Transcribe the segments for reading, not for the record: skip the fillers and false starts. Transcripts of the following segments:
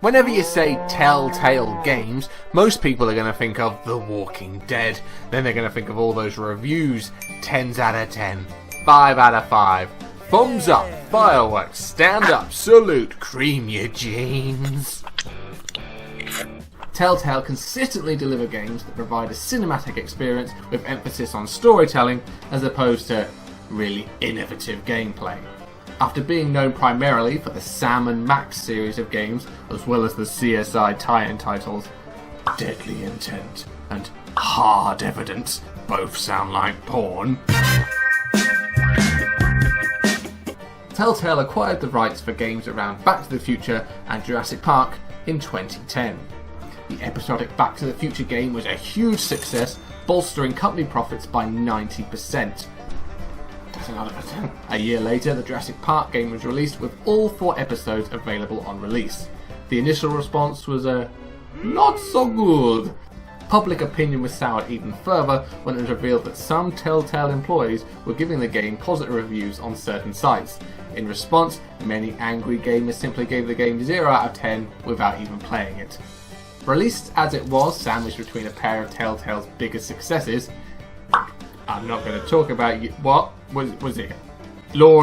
Whenever you say Telltale games, most people are going to think of The Walking Dead. Then they're going to think of all those reviews. 10s out of 10, 5 out of 5. Thumbs up, fireworks, stand up, salute, cream your jeans. Telltale consistently deliver games that provide a cinematic experience with emphasis on storytelling as opposed to really innovative gameplay. After being known primarily for the Sam and Max series of games, as well as the CSI tie-in titles, Deadly Intent and Hard Evidence both sound like porn. Telltale acquired the rights for games around Back to the Future and Jurassic Park in 2010. The episodic Back to the Future game was a huge success, bolstering company profits by 90%. A year later, the Jurassic Park game was released with all 4 episodes available on release. The initial response was not so good. Public opinion was soured even further when it was revealed that some Telltale employees were giving the game positive reviews on certain sites. In response, many angry gamers simply gave the game 0 out of 10 without even playing it. Released as it was, sandwiched between a pair of Telltale's biggest successes, I'm not going to talk about what was it? Law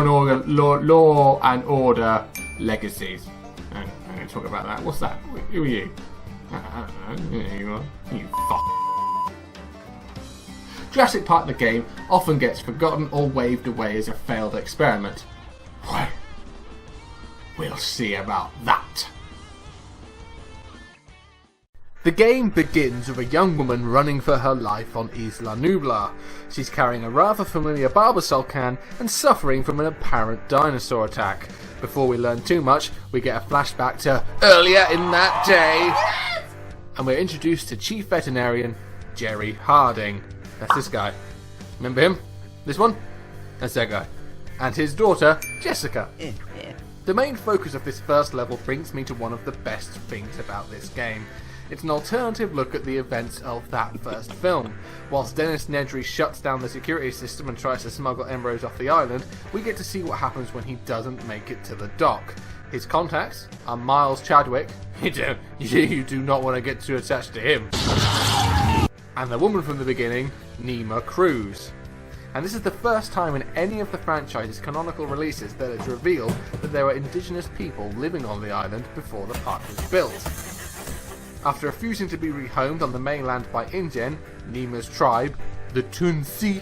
and Order Legacies. I'm going to talk about that. What's that? Who are you? I don't know. You are. You fuck. Jurassic Park the game often gets forgotten or waved away as a failed experiment. Well, we'll see about that. The game begins with a young woman running for her life on Isla Nublar. She's carrying a rather familiar Barbasol can and suffering from an apparent dinosaur attack. Before we learn too much, we get a flashback to earlier in that day, and we're introduced to Chief Veterinarian Jerry Harding. That's this guy. Remember him? This one? That's that guy. And his daughter, Jessica. The main focus of this first level brings me to one of the best things about this game. It's an alternative look at the events of that first film. Whilst Dennis Nedry shuts down the security system and tries to smuggle embryos off the island, we get to see what happens when he doesn't make it to the dock. His contacts are Miles Chadwick. You do not want to get too attached to him. And the woman from the beginning, Nima Cruz. And this is the first time in any of the franchise's canonical releases that it's revealed that there were indigenous people living on the island before the park was built. After refusing to be rehomed on the mainland by InGen, Nima's tribe, the Tunsi,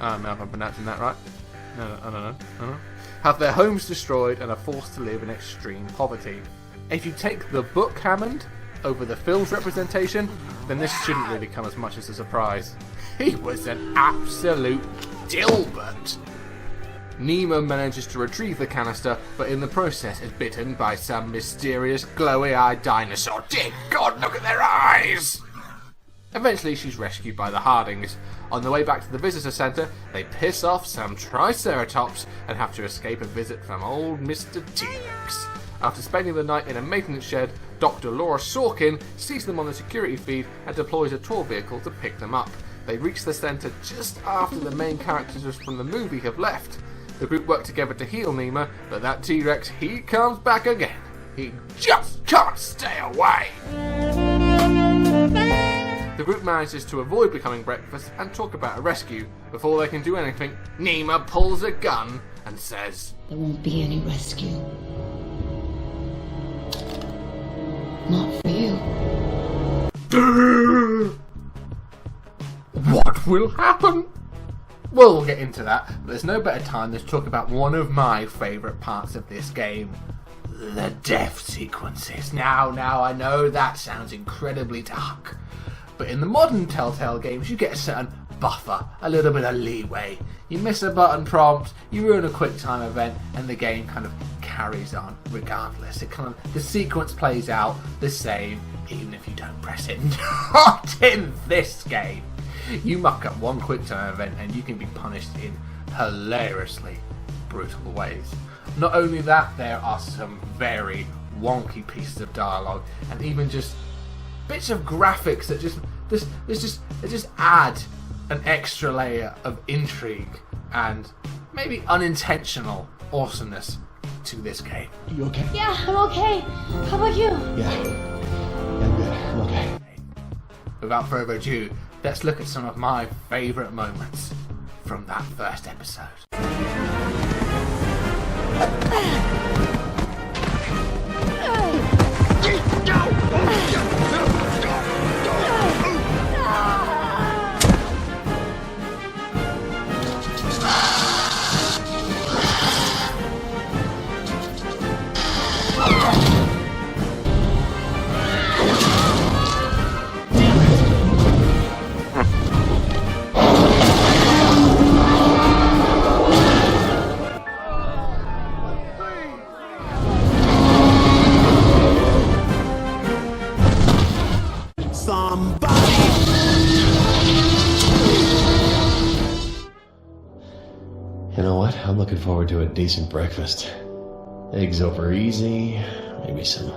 I don't know if I'm pronouncing that right, I don't know, have their homes destroyed and are forced to live in extreme poverty. If you take the book Hammond over the film's representation, then this shouldn't really come as much as a surprise. He was an absolute Dilbert. Nima manages to retrieve the canister, but in the process is bitten by some mysterious glowy-eyed dinosaur. Dear God, look at their eyes! Eventually she's rescued by the Hardings. On the way back to the visitor centre, they piss off some Triceratops and have to escape a visit from old Mr. T-Rex. After spending the night in a maintenance shed, Dr. Laura Sorkin sees them on the security feed and deploys a tour vehicle to pick them up. They reach the centre just after the main characters from the movie have left. The group work together to heal Nima, but that T-Rex, he comes back again. He just can't stay away. The group manages to avoid becoming breakfast and talk about a rescue. Before they can do anything, Nima pulls a gun and says, "There won't be any rescue. Not for you." What will happen? Well, we'll get into that, but there's no better time than to talk about one of my favourite parts of this game. The death sequences. Now, I know that sounds incredibly dark, but in the modern Telltale games, you get a certain buffer, a little bit of leeway. You miss a button prompt, you ruin a Quicktime event, and the game kind of carries on regardless. The sequence plays out the same, even if you don't press it. Not in this game. You muck up one Quicktime event and you can be punished in hilariously brutal ways. Not only that, there are some very wonky pieces of dialogue and even just bits of graphics that just add an extra layer of intrigue and maybe unintentional awesomeness to this game. You okay? Yeah, I'm okay. How about you? Yeah. I'm good. I'm okay. Without further ado, let's look at some of my favourite moments from that first episode. You know what? I'm looking forward to a decent breakfast. Eggs over easy, maybe some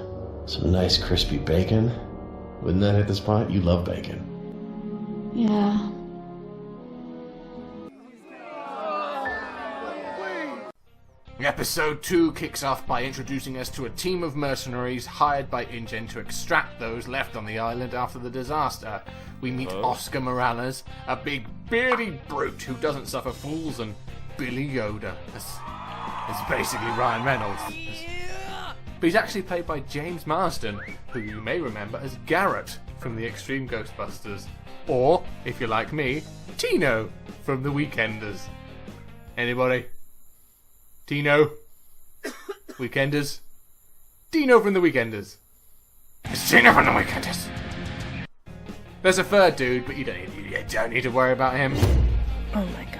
nice crispy bacon. Wouldn't that hit the spot? You love bacon. Yeah. Episode 2 kicks off by introducing us to a team of mercenaries hired by InGen to extract those left on the island after the disaster. We meet Oscar Morales, a big beardy brute who doesn't suffer fools, and Billy Yoda. It's basically Ryan Reynolds. But he's actually played by James Marsden, who you may remember as Garrett from the Extreme Ghostbusters. Or, if you're like me, Tino from The Weekenders. Anybody? Tino? Weekenders? Tino from The Weekenders. It's Tino from The Weekenders. There's a third dude, but you don't need to worry about him. Oh my god.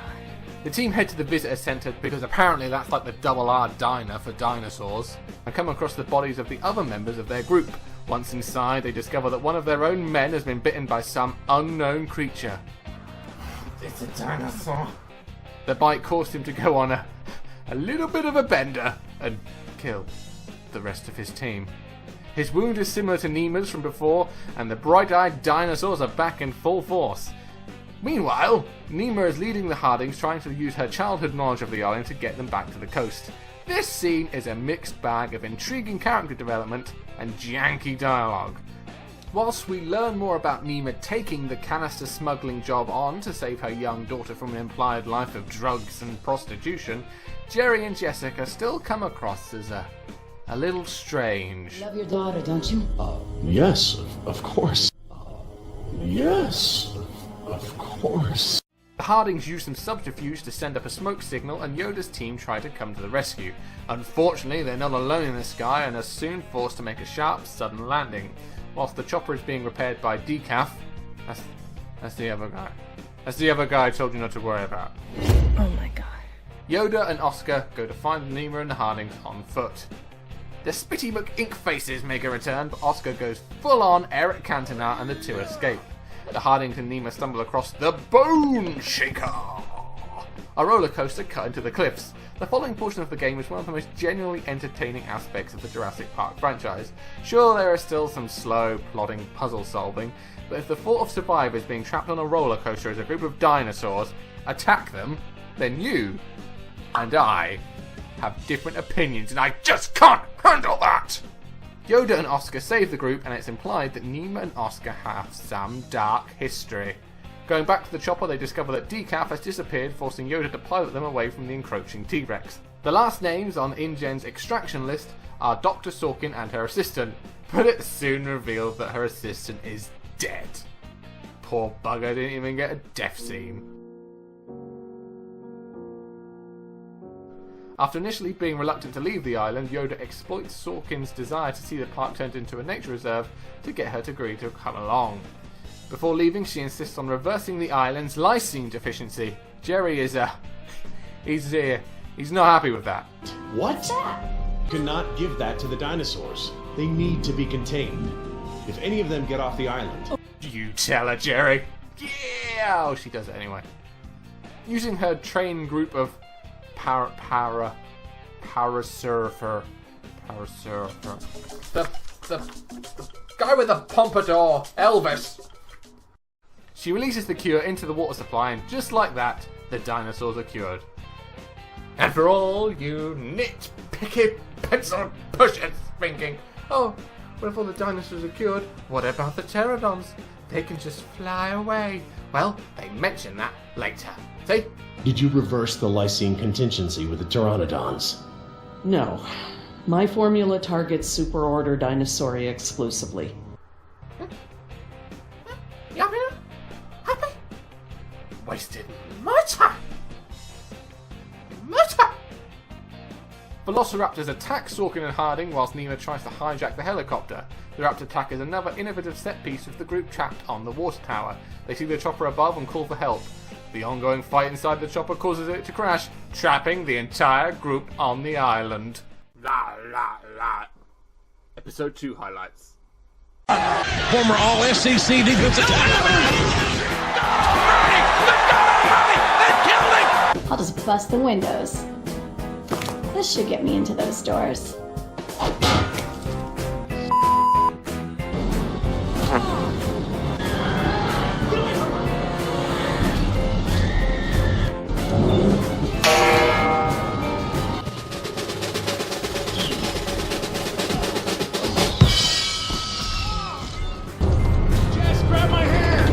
The team head to the visitor centre because apparently that's like the Double R diner for dinosaurs, and come across the bodies of the other members of their group. Once inside, they discover that one of their own men has been bitten by some unknown creature. It's a dinosaur. The bite caused him to go on a little bit of a bender and kill the rest of his team. His wound is similar to Nima's from before, and the bright-eyed dinosaurs are back in full force. Meanwhile, Nima is leading the Hardings, trying to use her childhood knowledge of the island to get them back to the coast. This scene is a mixed bag of intriguing character development and janky dialogue. Whilst we learn more about Nima taking the canister smuggling job on to save her young daughter from an implied life of drugs and prostitution, Jerry and Jessica still come across as a little strange. Love your daughter, don't you? Yes, of course. Yes, of course. The Hardings use some subterfuge to send up a smoke signal, and Yoda's team try to come to the rescue. Unfortunately, they're not alone in the sky and are soon forced to make a sharp, sudden landing. Whilst the chopper is being repaired by Decaf, that's the other guy. That's the other guy I told you not to worry about. Oh my god. Yoda and Oscar go to find Nima and the Hardings on foot. The Spitty McInk faces make a return, but Oscar goes full on Eric Cantona and the two escape. The Hardings and Nima stumble across the Bone Shaker, a roller coaster cut into the cliffs. The following portion of the game is one of the most genuinely entertaining aspects of the Jurassic Park franchise. Sure, there is still some slow, plodding puzzle solving, but if the thought of survivors being trapped on a roller coaster as a group of dinosaurs attack them, then you and I have different opinions, and I just can't handle that! Yoda and Oscar save the group, and it's implied that Nima and Oscar have some dark history. Going back to the chopper, they discover that Decaf has disappeared, forcing Yoda to pilot them away from the encroaching T-Rex. The last names on InGen's extraction list are Dr. Sorkin and her assistant, but it's soon revealed that her assistant is dead. Poor bugger didn't even get a death scene. After initially being reluctant to leave the island, Yoda exploits Sorkin's desire to see the park turned into a nature reserve to get her to agree to come along. Before leaving, she insists on reversing the island's lysine deficiency. Jerry is he's not happy with that. What? You cannot give that to the dinosaurs. They need to be contained. If any of them get off the island... You tell her, Jerry. Yeah! Oh, she does it anyway. Using her trained group of parasurfer. The guy with the pompadour, Elvis. She releases the cure into the water supply, and just like that, the dinosaurs are cured. And for all you nitpicky Keep pencil pushing, thinking, oh, what if all the dinosaurs are cured? What about the pterodons? They can just fly away. Well, they mention that later. See? Did you reverse the lysine contingency with the pteranodons? No. My formula targets superorder Dinosauria exclusively. Happy? Wasted my time. Velociraptors attack Sorkin and Harding whilst Nemo tries to hijack the helicopter. The raptor attack is another innovative set piece with the group trapped on the water tower. They see the chopper above and call for help. The ongoing fight inside the chopper causes it to crash, trapping the entire group on the island. La la la. Episode 2 highlights. Former All-SEC defensive tackle. I'll just bust the windows. This should get me into those doors. Just grab my hand.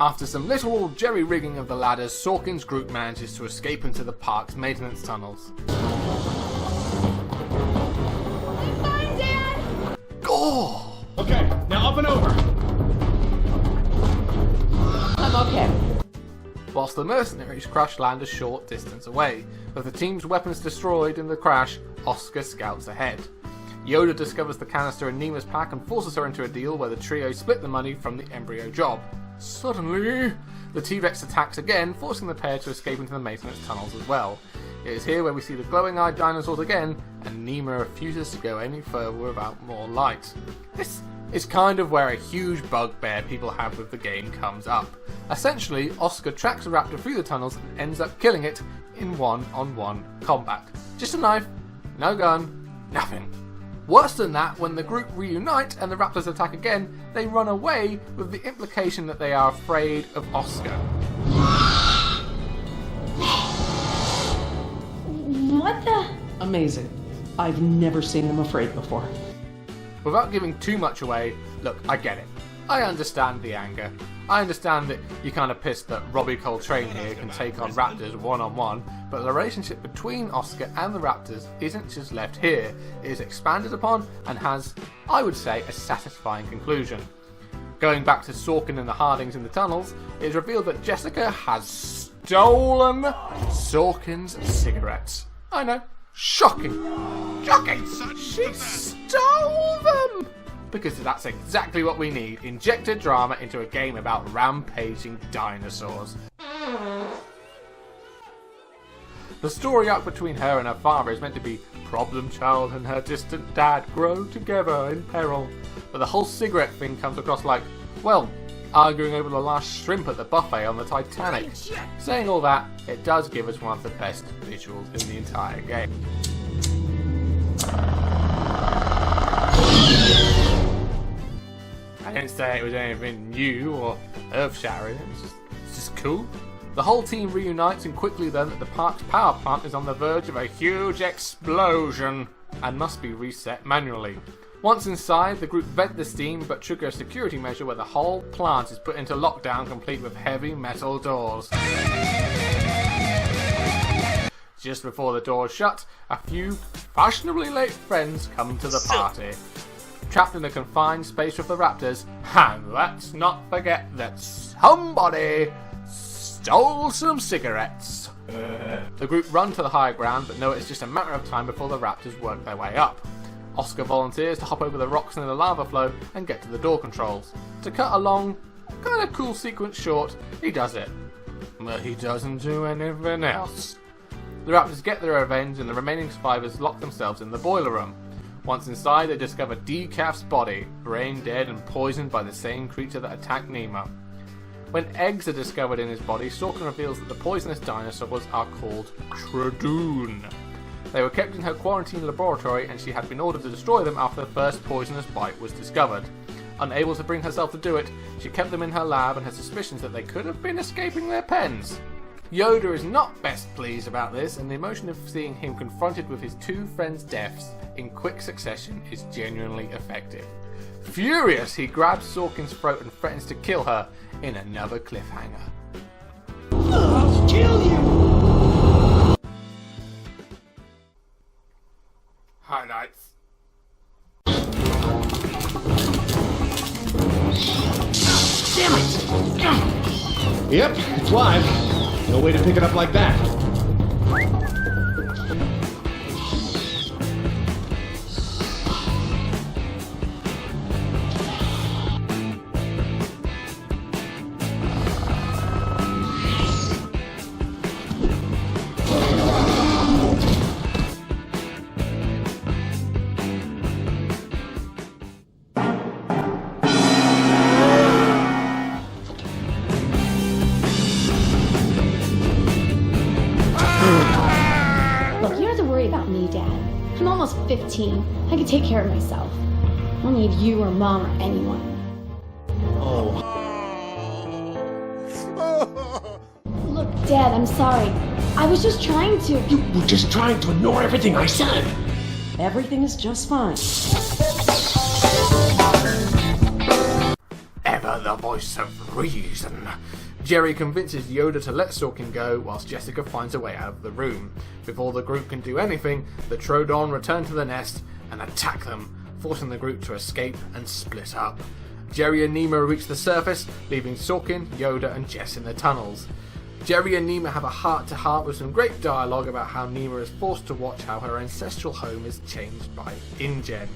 After some literal jerry-rigging of the ladders, Sorkin's group manages to escape into the park's maintenance tunnels. Fine, Dad! Oh! Okay, now up and over. I'm okay. Whilst the mercenaries crash land a short distance away. With the team's weapons destroyed in the crash, Oscar scouts ahead. Yoda discovers the canister in Nemo's pack and forces her into a deal where the trio split the money from the embryo job. Suddenly, the T-Rex attacks again, forcing the pair to escape into the maintenance tunnels as well. It is here where we see the glowing-eyed dinosaurs again, and Nemo refuses to go any further without more light. This is kind of where a huge bugbear people have with the game comes up. Essentially, Oscar tracks a raptor through the tunnels and ends up killing it in one-on-one combat. Just a knife, no gun, nothing. Worse than that, when the group reunite and the raptors attack again, they run away with the implication that they are afraid of Oscar. What the? Amazing. I've never seen them afraid before. Without giving too much away, look, I get it. I understand the anger. I understand that you're kind of pissed that Robbie Coltrane here can take on raptors one-on-one, but the relationship between Oscar and the raptors isn't just left here. It is expanded upon and has, I would say, a satisfying conclusion. Going back to Sorkin and the Hardings in the tunnels, it is revealed that Jessica has stolen Sorkin's cigarettes. I know, shocking. Shocking! She stole them! Because that's exactly what we need. Injected drama into a game about rampaging dinosaurs. The story arc between her and her father is meant to be problem child and her distant dad grow together in peril. But the whole cigarette thing comes across like, well, arguing over the last shrimp at the buffet on the Titanic. Saying all that, it does give us one of the best visuals in the entire game. I didn't say it was anything new or earth-shattering, it's just cool. The whole team reunites and quickly learn that the park's power plant is on the verge of a huge explosion and must be reset manually. Once inside, the group vent the steam but trigger a security measure where the whole plant is put into lockdown complete with heavy metal doors. Just before the doors shut, a few fashionably late friends come to the party. Trapped in a confined space with the raptors, and let's not forget that somebody stole some cigarettes. The group run to the higher ground, but know it's just a matter of time before the raptors work their way up. Oscar volunteers to hop over the rocks in the lava flow and get to the door controls. To cut a long, kind of cool sequence short, he does it. But he doesn't do anything else. The raptors get their revenge and the remaining survivors lock themselves in the boiler room. Once inside, they discover Decaf's body, brain dead and poisoned by the same creature that attacked Nemo. When eggs are discovered in his body, Sorkin reveals that the poisonous dinosaurs are called Tradoon. They were kept in her quarantine laboratory and she had been ordered to destroy them after the first poisonous bite was discovered. Unable to bring herself to do it, she kept them in her lab and had suspicions that they could have been escaping their pens. Yoda is not best pleased about this, and the emotion of seeing him confronted with his two friends' deaths in quick succession is genuinely effective. Furious, he grabs Sorkin's throat and threatens to kill her in another cliffhanger. I'll kill you! Highlights. Damn it! Yep, it's live. No way to pick it up like that. Look, you don't have to worry about me, Dad. I'm almost 15. I can take care of myself. I don't need you or Mom or anyone. Oh. Look, Dad, I'm sorry. I was just trying to. You were just trying to ignore everything I said. Everything is just fine. Ever the voice of reason. Jerry convinces Yoda to let Sorkin go whilst Jessica finds a way out of the room. Before the group can do anything, the Trodon return to the nest and attack them, forcing the group to escape and split up. Jerry and Nemo reach the surface, leaving Sorkin, Yoda and Jess in the tunnels. Jerry and Nemo have a heart-to-heart with some great dialogue about how Nemo is forced to watch how her ancestral home is changed by InGen.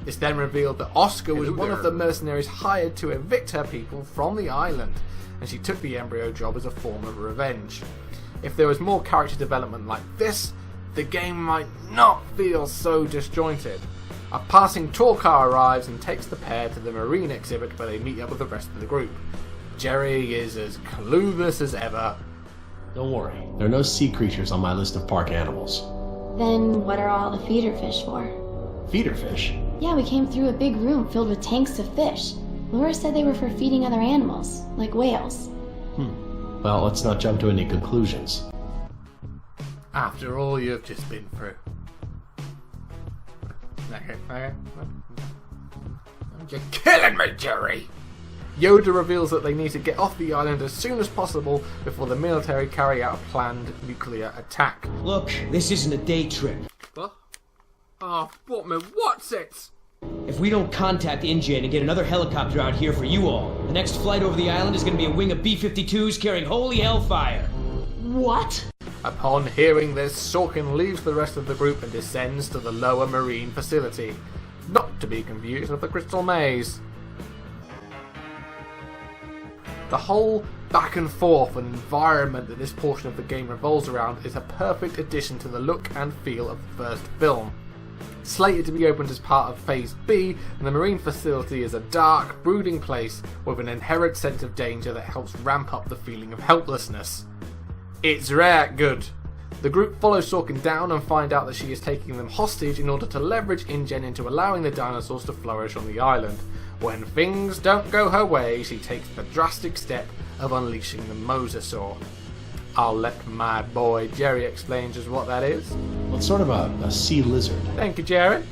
It's then revealed that Oscar was one of the mercenaries hired to evict her people from the island, and she took the embryo job as a form of revenge. If there was more character development like this, the game might not feel so disjointed. A passing tour car arrives and takes the pair to the marine exhibit where they meet up with the rest of the group. Jerry is as clueless as ever. Don't worry, there are no sea creatures on my list of park animals. Then what are all the feeder fish for? Feeder fish? Yeah, we came through a big room filled with tanks of fish. Laura said they were for feeding other animals, like whales. Well, let's not jump to any conclusions. After all you've just been through. You're killing me, Jerry! Yoda reveals that they need to get off the island as soon as possible before the military carry out a planned nuclear attack. Look, this isn't a day trip. What? Oh, what's it? If we don't contact InGen and get another helicopter out here for you all, the next flight over the island is going to be a wing of B-52s carrying holy hellfire. What? Upon hearing this, Sorkin leaves the rest of the group and descends to the lower marine facility. Not to be confused with the Crystal Maze. The whole back and forth and environment that this portion of the game revolves around is a perfect addition to the look and feel of the first film. Slated to be opened as part of Phase B, the marine facility is a dark, brooding place with an inherent sense of danger that helps ramp up the feeling of helplessness. It's rare good. The group follows Sorkin down and find out that she is taking them hostage in order to leverage InGen into allowing the dinosaurs to flourish on the island. When things don't go her way, she takes the drastic step of unleashing the Mosasaur. I'll let my boy Jerry explain just what that is. Well, it's sort of a sea lizard. Thank you, Jerry.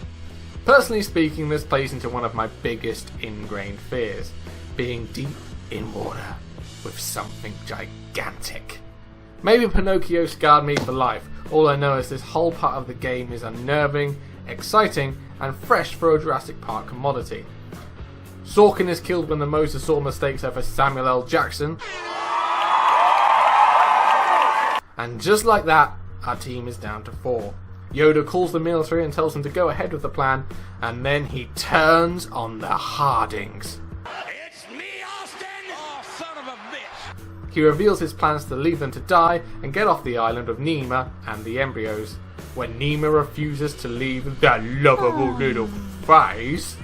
Personally speaking, this plays into one of my biggest ingrained fears. Being deep in water with something gigantic. Maybe Pinocchio scarred me for life. All I know is this whole part of the game is unnerving, exciting, and fresh for a Jurassic Park commodity. Sorkin is killed when the Mosasaur mistakes her for Samuel L. Jackson. And just like that, our team is down to 4. Yoda calls the military and tells them to go ahead with the plan, and then he turns on the Hardings. It's me, Austin! Oh, son of a bitch! He reveals his plans to leave them to die and get off the island with Nemo and the embryos. When Nemo refuses to leave that lovable little face,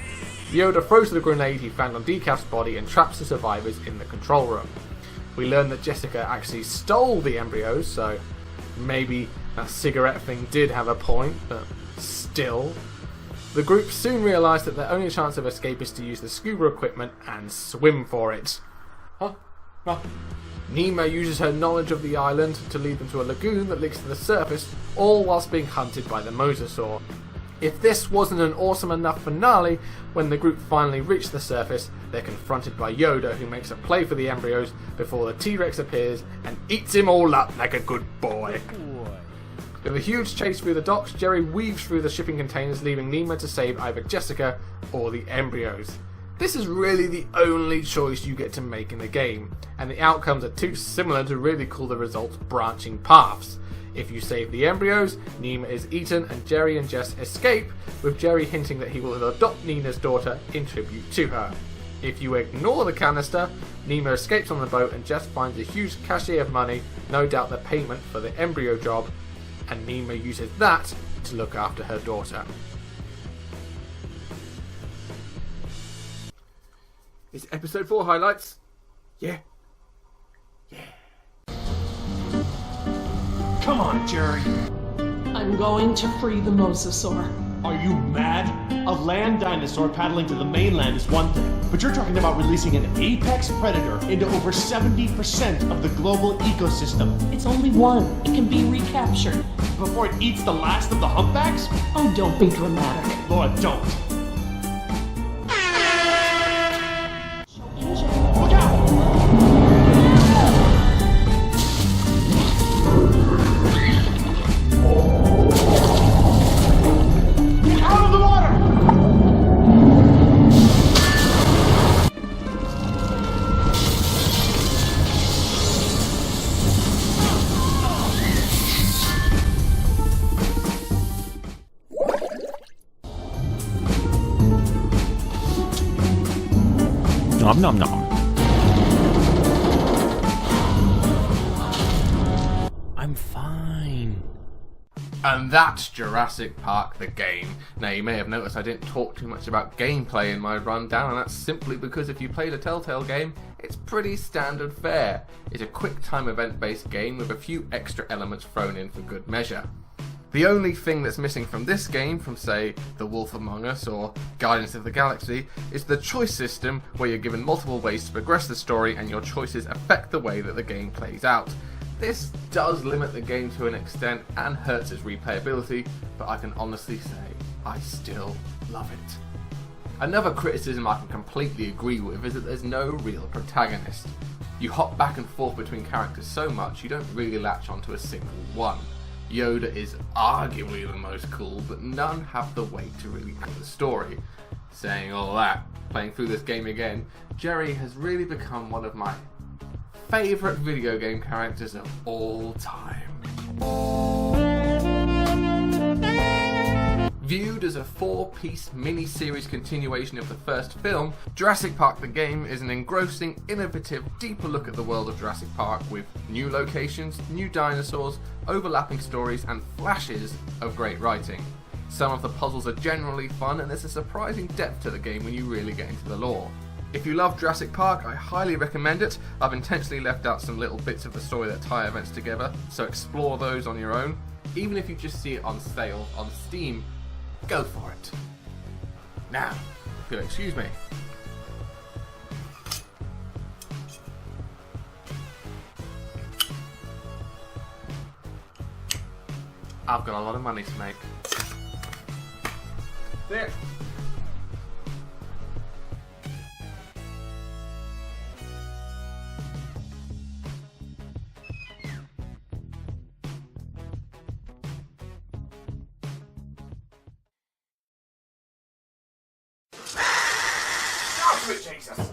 Yoda throws the grenade he found on Decaf's body and traps the survivors in the control room. We learn that Jessica actually stole the embryos, so maybe that cigarette thing did have a point, but still. The group soon realise that their only chance of escape is to use the scuba equipment and swim for it. Huh? Nima uses her knowledge of the island to lead them to a lagoon that leaks to the surface, all whilst being hunted by the Mosasaur. If this wasn't an awesome enough finale, when the group finally reach the surface, they're confronted by Yoda, who makes a play for the embryos before the T-Rex appears and eats him all up like a good boy. With a huge chase through the docks, Jerry weaves through the shipping containers, leaving Nima to save either Jessica or the embryos. This is really the only choice you get to make in the game, and the outcomes are too similar to really call the results branching paths. If you save the embryos, Nima is eaten and Jerry and Jess escape, with Jerry hinting that he will adopt Nina's daughter in tribute to her. If you ignore the canister, Nima escapes on the boat and Jess finds a huge cachet of money, no doubt the payment for the embryo job, and Nima uses that to look after her daughter. Is episode 4 highlights? Yeah. Come on, Jerry. I'm going to free the Mosasaur. Are you mad? A land dinosaur paddling to the mainland is one thing, but you're talking about releasing an apex predator into over 70% of the global ecosystem It's only one. It can be recaptured. before it eats the last of the humpbacks? Oh, don't be dramatic. Laura, don't. Engine. Look out! Out of the water! Nom nom nom. I'm fine. And that's Jurassic Park the game. Now you may have noticed I didn't talk too much about gameplay in my rundown, and that's simply because if you played a Telltale game, it's pretty standard fare. It's a Quicktime event-based game with a few extra elements thrown in for good measure. The only thing that's missing from this game, from say The Wolf Among Us or Guardians of the Galaxy, is the choice system where you're given multiple ways to progress the story and your choices affect the way that the game plays out. This does limit the game to an extent and hurts its replayability, but I can honestly say I still love it. Another criticism I can completely agree with is that there's no real protagonist. You hop back and forth between characters so much you don't really latch onto a single one. Yoda is arguably the most cool, but none have the weight to really tell the story. Saying all that, playing through this game again, Jerry has really become one of my favourite video game characters of all time. Viewed as a 4-piece mini-series continuation of the first film, Jurassic Park the game is an engrossing, innovative, deeper look at the world of Jurassic Park with new locations, new dinosaurs, overlapping stories and flashes of great writing. Some of the puzzles are generally fun and there's a surprising depth to the game when you really get into the lore. If you love Jurassic Park, I highly recommend it. I've intentionally left out some little bits of the story that tie events together, so explore those on your own. Even if you just see it on sale on Steam, go for it. Now, if you'll excuse me. I've got a lot of money to make. There. Jesus.